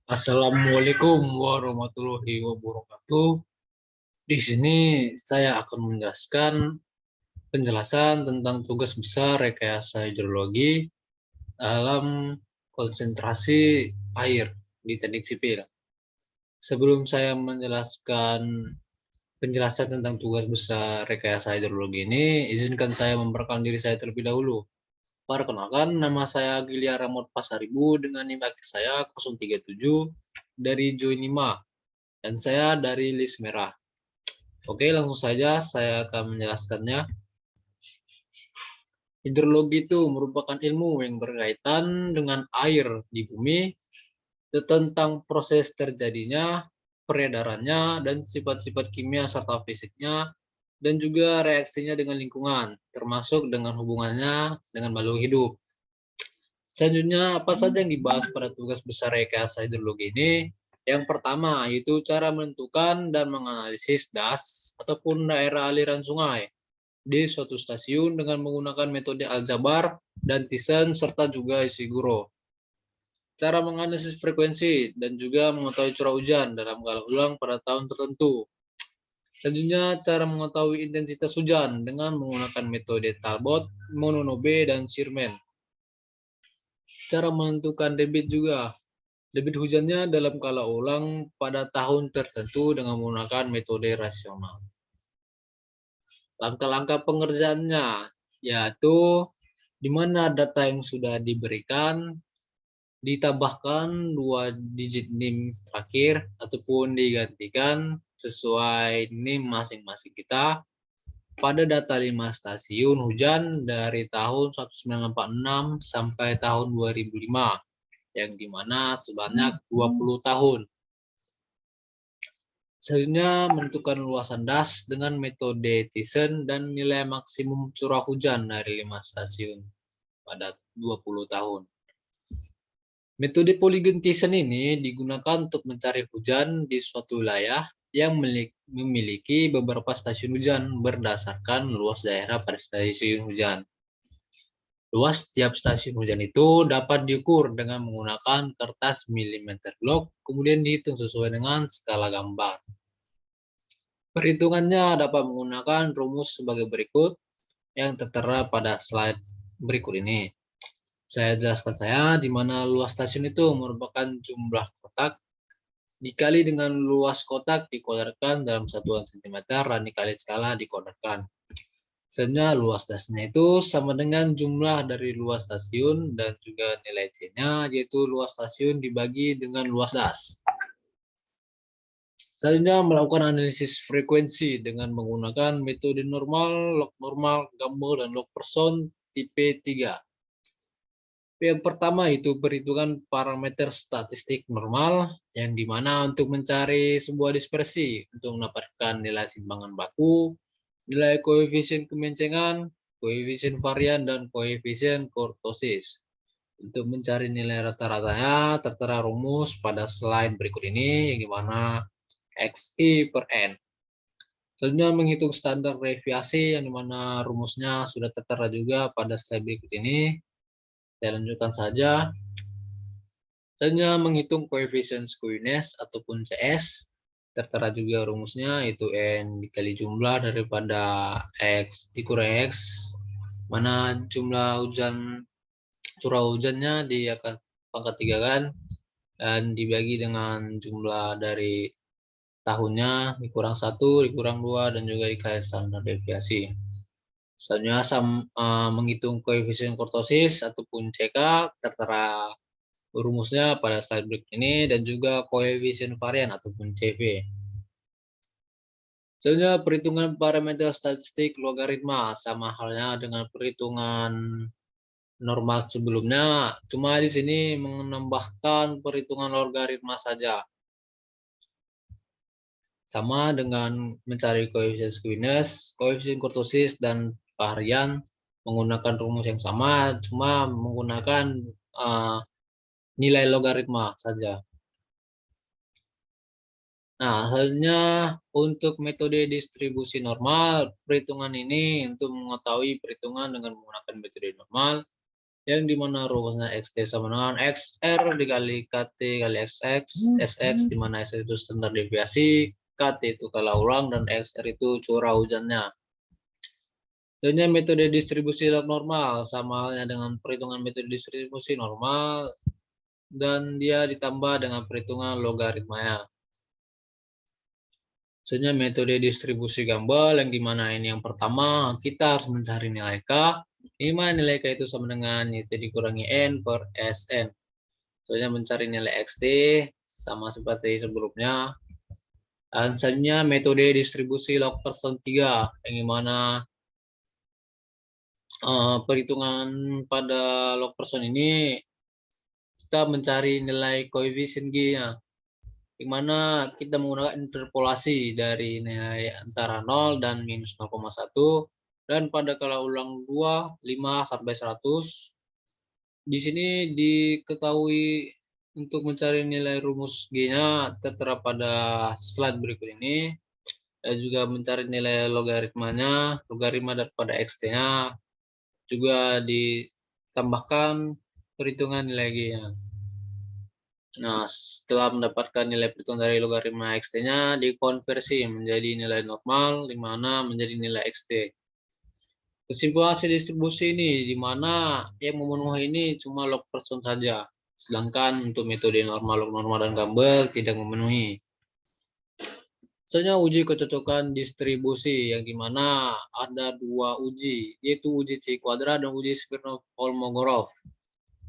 Assalamualaikum warahmatullahi wabarakatuh. Di sini saya akan menjelaskan penjelasan tentang tugas besar rekayasa hidrologi dalam konsentrasi air di teknik sipil. Sebelum saya menjelaskan penjelasan tentang tugas besar rekayasa hidrologi ini, izinkan saya memperkenalkan diri saya terlebih dahulu. Perkenalkan, nama saya Gilia Ramot Pasaribu dengan NIM akhir saya 037 dari Join 5 dan saya dari list merah. Oke, langsung saja saya akan menjelaskannya. Hidrologi itu merupakan ilmu yang berkaitan dengan air di bumi, tentang proses terjadinya, peredarannya, dan sifat-sifat kimia serta fisiknya, dan juga reaksinya dengan lingkungan, termasuk dengan hubungannya dengan makhluk hidup. Selanjutnya, apa saja yang dibahas pada tugas besar rekayasa hidrologi ini? Yang pertama, yaitu cara menentukan dan menganalisis das ataupun daerah aliran sungai di suatu stasiun dengan menggunakan metode aljabar dan Thyssen serta juga Ishiguro. Cara menganalisis frekuensi dan juga mengetahui curah hujan dalam skala ulang pada tahun tertentu. Selanjutnya, cara mengetahui intensitas hujan dengan menggunakan metode Talbot, Mononobe, dan Sherman. Cara menentukan debit juga. Debit hujannya dalam skala ulang pada tahun tertentu dengan menggunakan metode rasional. Langkah-langkah pengerjaannya yaitu di mana data yang sudah diberikan ditambahkan 2 digit NIM terakhir ataupun digantikan sesuai NIM masing-masing kita pada data 5 stasiun hujan dari tahun 1946 sampai tahun 2005 yang dimana sebanyak 20 tahun. Selanjutnya menentukan luasan das dengan metode Thyssen dan nilai maksimum curah hujan dari 5 stasiun pada 20 tahun. Metode polygon Thyssen ini digunakan untuk mencari hujan di suatu wilayah yang memiliki beberapa stasiun hujan berdasarkan luas daerah pada stasiun hujan. Luas setiap stasiun hujan itu dapat diukur dengan menggunakan kertas milimeter block, kemudian dihitung sesuai dengan skala gambar. Perhitungannya dapat menggunakan rumus sebagai berikut yang tertera pada slide berikut ini. Saya jelaskan di mana luas stasiun itu merupakan jumlah kotak dikali dengan luas kotak dikodarkan dalam satuan cm dan dikali skala dikodarkan. Sebenarnya luas dasnya itu sama dengan jumlah dari luas stasiun dan juga nilai C-nya yaitu luas stasiun dibagi dengan luas das. Selanjutnya melakukan analisis frekuensi dengan menggunakan metode normal, log normal, gambar, dan log person tipe 3. Yang pertama itu perhitungan parameter statistik normal yang dimana untuk mencari sebuah dispersi untuk mendapatkan nilai simpangan baku, nilai koefisien kemencengan, koefisien varian, dan koefisien kurtosis. Untuk mencari nilai rata-ratanya tertera rumus pada slide berikut ini yang dimana XI per N. Selanjutnya menghitung standar deviasi yang dimana rumusnya sudah tertera juga pada slide berikut ini. Saya lanjutkan saja. Selanjutnya menghitung koefisien skewiness ataupun CS. Tertera juga rumusnya yaitu N dikali jumlah daripada X dikurangi X, mana jumlah hujan curah hujannya di pangkat 3 kan, dan dibagi dengan jumlah dari tahunnya dikurang 1, dikurang 2, dan juga dikali standar deviasi. Selanjutnya menghitung koefisien kurtosis ataupun CK tertera rumusnya pada slide berikut ini dan juga koefisien varian ataupun CV. Selanjutnya perhitungan parameter statistik logaritma sama halnya dengan perhitungan normal sebelumnya, cuma di sini menambahkan perhitungan logaritma saja. Sama dengan mencari koefisien skewiness, koefisien kurtosis, dan varian menggunakan rumus yang sama, cuma menggunakan nilai logaritma saja. Nah, selanjutnya untuk metode distribusi normal, perhitungan ini untuk mengetahui perhitungan dengan menggunakan metode normal, yang dimana rumusnya XT sama dengan XR dikali KT kali XX, SX dimana SX itu standar deviasi, KT itu kala ulang, dan XR itu curah hujannya. Selanjutnya metode distribusi log normal, sama halnya dengan perhitungan metode distribusi normal, dan dia ditambah dengan perhitungan logaritmanya. Selanjutnya metode distribusi Gumbel, yang dimana ini yang pertama kita harus mencari nilai K, di mana nilai K itu sama dengan YT dikurangi N per Sn. Selanjutnya mencari nilai XT sama seperti sebelumnya. Dan selanjutnya metode distribusi log person 3, yang dimana perhitungan pada log person ini kita mencari nilai koefisien G-nya, di mana kita menggunakan interpolasi dari nilai antara 0 dan minus 0,1, dan pada kala ulang 2, 5 sampai 100. Di sini diketahui untuk mencari nilai rumus G-nya tertera pada slide berikut ini, dan juga mencari nilai logaritmanya, logaritma daripada XT-nya, juga ditambahkan perhitungan nilai G-nya. Nah, setelah mendapatkan nilai perhitungan dari logaritma XT-nya, dikonversi menjadi nilai normal, di mana menjadi nilai XT. Kesimpulan hasil distribusi ini, di mana yang memenuhi ini cuma log person saja, sedangkan untuk metode normal, log normal, dan Gumbel tidak memenuhi. Misalnya uji kecocokan distribusi, yang dimana ada dua uji, yaitu uji C kuadrat dan uji Smirnov-Kolmogorov.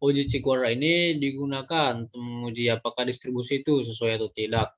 Uji C kuadrat ini digunakan untuk menguji apakah distribusi itu sesuai atau tidak.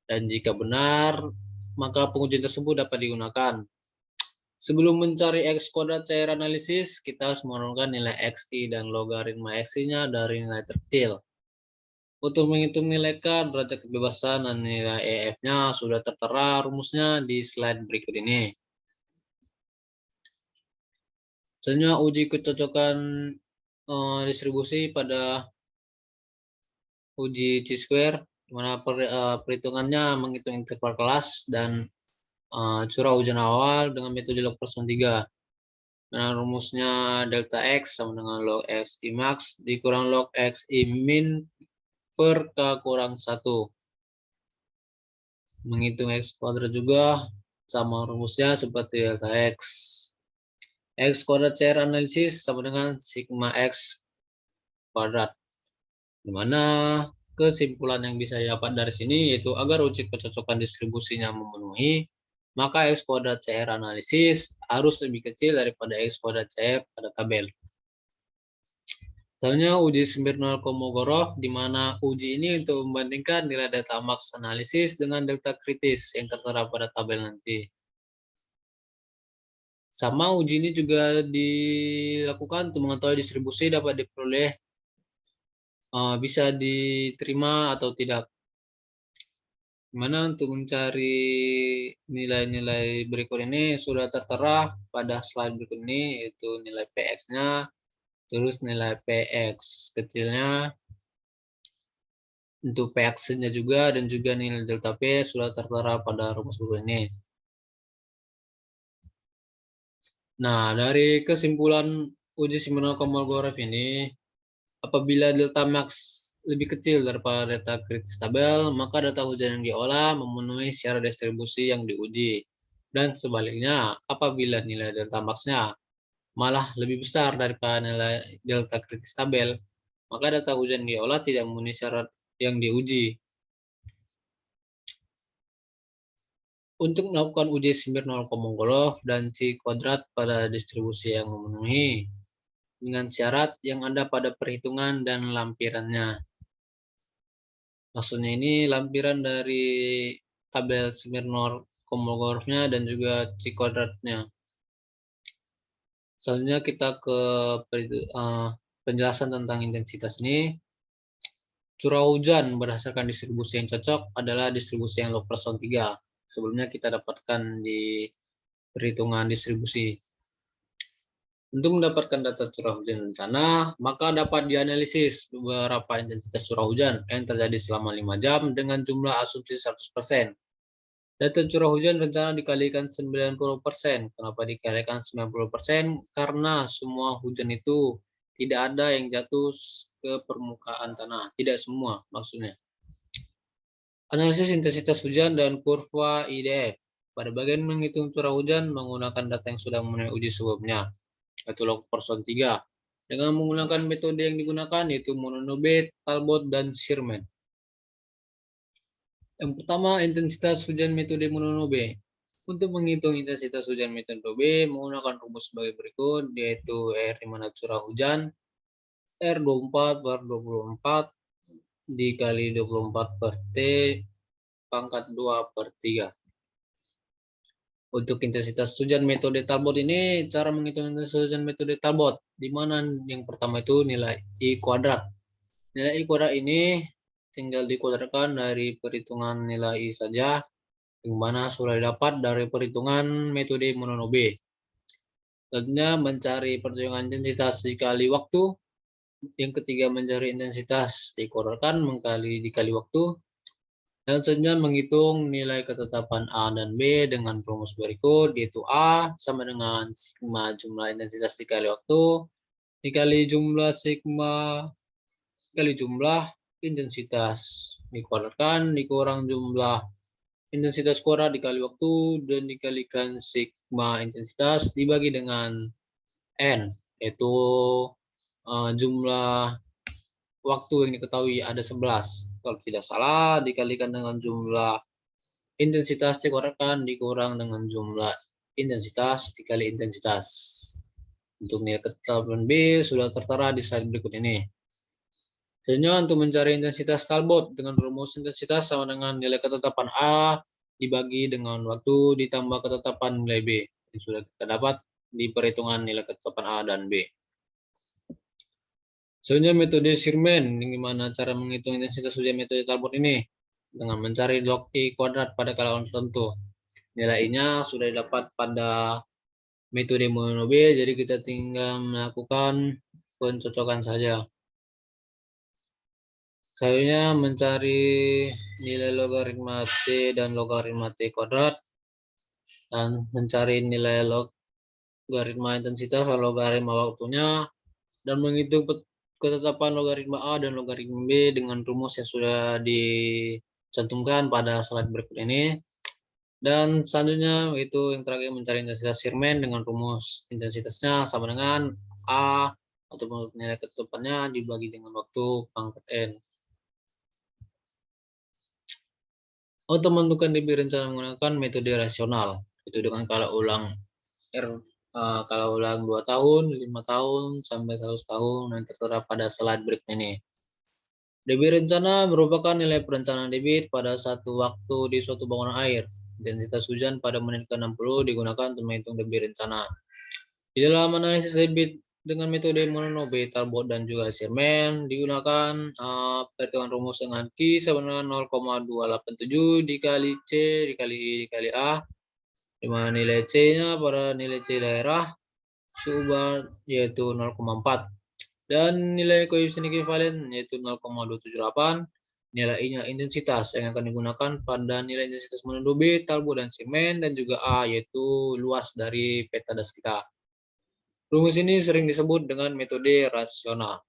Dan jika benar, maka pengujian tersebut dapat digunakan. Sebelum mencari X kuadrat cair analisis, kita harus menurunkan nilai XI dan logaritma XI-nya dari nilai terkecil. Untuk menghitung nilai K, derajat kebebasan, dan nilai EF-nya sudah tertera rumusnya di slide berikut ini. Selanjutnya uji kecocokan distribusi pada uji C-square, di mana perhitungannya menghitung interval kelas dan curah hujan awal dengan metode log person 3. Nah, rumusnya delta X sama dengan log X I max dikurang log X I min per K kurang 1. Menghitung X kuadrat juga sama rumusnya seperti delta X. X kuadrat cair analisis sama dengan sigma X kuadrat. Dimana kesimpulan yang bisa didapat dari sini yaitu agar uji kecocokan distribusinya memenuhi, maka X kuadrat cair analisis harus lebih kecil daripada X kuadrat cair pada tabel. Misalnya uji Smirnov-Kolmogorov, di mana uji ini untuk membandingkan nilai delta max analisis dengan delta kritis yang tertera pada tabel nanti. Sama uji ini juga dilakukan untuk mengetahui distribusi dapat diperoleh bisa diterima atau tidak. Dimana untuk mencari nilai-nilai berikut ini sudah tertera pada slide berikut ini, yaitu nilai PX-nya, terus nilai PX kecilnya, untuk PX-nya juga, dan juga nilai delta P sudah tertera pada rumus berikut ini. Nah, dari kesimpulan uji Smirnov-Kolmogorov ini, apabila delta max lebih kecil daripada data kritis tabel, maka data hujan yang diolah memenuhi syarat distribusi yang diuji. Dan sebaliknya, apabila nilai delta max-nya malah lebih besar daripada nilai delta kritis tabel, maka data hujan yang diolah tidak memenuhi syarat yang diuji. Untuk melakukan uji Smirnov-Kolmogorov dan C kuadrat pada distribusi yang memenuhi, dengan syarat yang ada pada perhitungan dan lampirannya. Maksudnya ini lampiran dari tabel Smirnov-Kolmogorovnya dan juga C kuadratnya. Selanjutnya kita ke penjelasan tentang intensitas ini. Curah hujan berdasarkan distribusi yang cocok adalah distribusi yang log person 3. Sebelumnya kita dapatkan di perhitungan distribusi. Untuk mendapatkan data curah hujan rencana, maka dapat dianalisis beberapa intensitas curah hujan yang terjadi selama 5 jam dengan jumlah asumsi 100%. Data curah hujan rencana dikalikan 90%. Kenapa dikalikan 90%? Karena semua hujan itu Tidak ada yang jatuh ke permukaan tanah. Tidak semua maksudnya. Analisis intensitas hujan dan kurva IDF. Pada bagian menghitung curah hujan menggunakan data yang sudah memenuhi uji sebelumnya, yaitu log person 3. Dengan menggunakan metode yang digunakan yaitu Mononobe, Talbot, dan Sherman. Yang pertama, intensitas hujan metode Mononobe. Untuk menghitung intensitas hujan metode menggunakan rumus sebagai berikut, yaitu R di mana curah hujan, R24 per 24 dikali 24 per T pangkat 2 per 3. Untuk intensitas hujan metode Talbot ini, cara menghitung intensitas hujan metode Talbot, di mana yang pertama itu nilai I kuadrat. Nilai I kuadrat ini tinggal dikuadratkan dari perhitungan nilai I saja, yang mana sudah didapat dari perhitungan metode Mononobe. Tentunya mencari perhitungan intensitas dikali waktu. Yang ketiga mencari intensitas dikuadratkan dikali waktu. Dan selanjutnya menghitung nilai ketetapan A dan B dengan rumus berikut, yaitu A sama dengan sigma jumlah intensitas dikali waktu, dikali jumlah sigma dikali jumlah intensitas dikuadratkan dikurang jumlah intensitas kuadrat dikali waktu dan dikalikan sigma intensitas dibagi dengan N, yaitu jumlah waktu yang diketahui ada 11. Kalau tidak salah dikalikan dengan jumlah intensitas dikuadratkan dikurang dengan jumlah intensitas dikali intensitas. Untuk nilai ketetapan B sudah tertera di slide berikut ini. Selanjutnya untuk mencari intensitas Talbot dengan rumus intensitas sama dengan nilai ketetapan A dibagi dengan waktu ditambah ketetapan nilai B yang sudah kita dapat di perhitungan nilai ketetapan A dan B. Selanjutnya metode Sherman, gimana cara menghitung intensitas hujan metode Talbot ini? Dengan mencari log I kuadrat pada kala tertentu. Nilai I-nya sudah didapat pada metode Mononobe, jadi kita tinggal melakukan pencocokan saja. Selanjutnya mencari nilai logaritma T dan logaritma T kuadrat, dan mencari nilai logaritma intensitas atau logaritma waktunya, dan menghitung ketetapan logaritma A dan logaritma B dengan rumus yang sudah dicantumkan pada slide berikut ini. Dan selanjutnya itu yang terakhir mencari intensitas Sherman dengan rumus intensitasnya sama dengan A atau nilai ketetapannya dibagi dengan waktu pangkat N. Untuk menentukan DB rencana menggunakan metode rasional, itu dengan kala ulang 2 tahun, 5 tahun, sampai 100 tahun yang tertera pada slide berikut ini. DB rencana merupakan nilai perencanaan debit pada satu waktu di suatu bangunan air. Intensitas hujan pada menit ke-60 digunakan untuk menghitung DB rencana. Di dalam analisis debit dengan metode Mononobe, Talbot, dan juga Sherman digunakan perhitungan rumus dengan Q sama dengan 0,287 dikali C dikali I dikali A, di mana nilai C-nya pada nilai C daerah subah yaitu 0,4 dan nilai koefisien ekuivalen yaitu 0,278. Nilai I-nya intensitas yang akan digunakan pada nilai intensitas Mononobe, Talbot, dan Sherman, dan juga A yaitu luas dari peta das kita. Rumus ini sering disebut dengan metode rasional.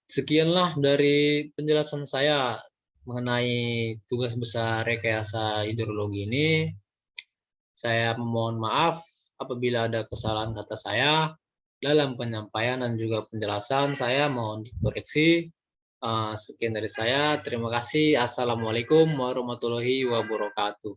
Sekianlah dari penjelasan saya mengenai tugas besar rekayasa hidrologi ini. Saya memohon maaf apabila ada kesalahan kata saya dalam penyampaian dan juga penjelasan. Saya mohon dikoreksi. Sekian dari saya. Terima kasih. Assalamualaikum warahmatullahi wabarakatuh.